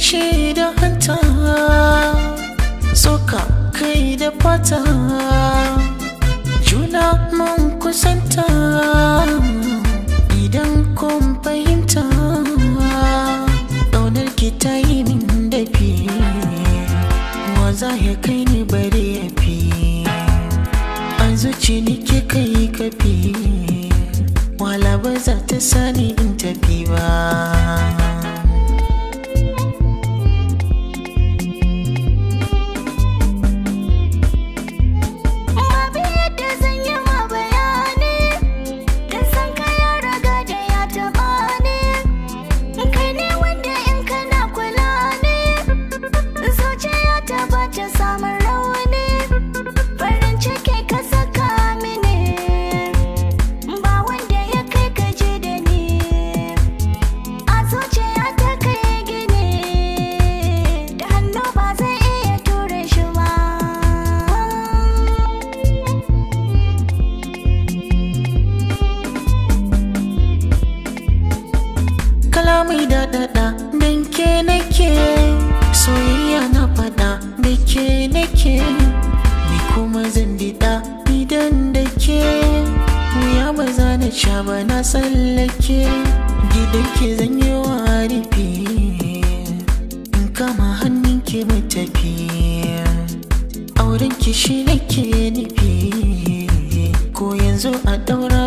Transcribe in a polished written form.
shi da hanta soka kai da fata juna mun kusanta idan kun fahimta ƙaunar ki ta yi min dafi wa za ya kai ni bare ya fi an zuci ni ke kai kafi wala ba za ta sani in tafi ba. Mai daɗaɗa don ke nake soyayya na faɗa da ke nake ni kuma zan biɗa idan da ke wuya ba za na sha ba na tsallake gidan ke zan yi wa rufi in kama hannun ke mu tafi auren ki shi nake nufi ko yanzu a ɗaura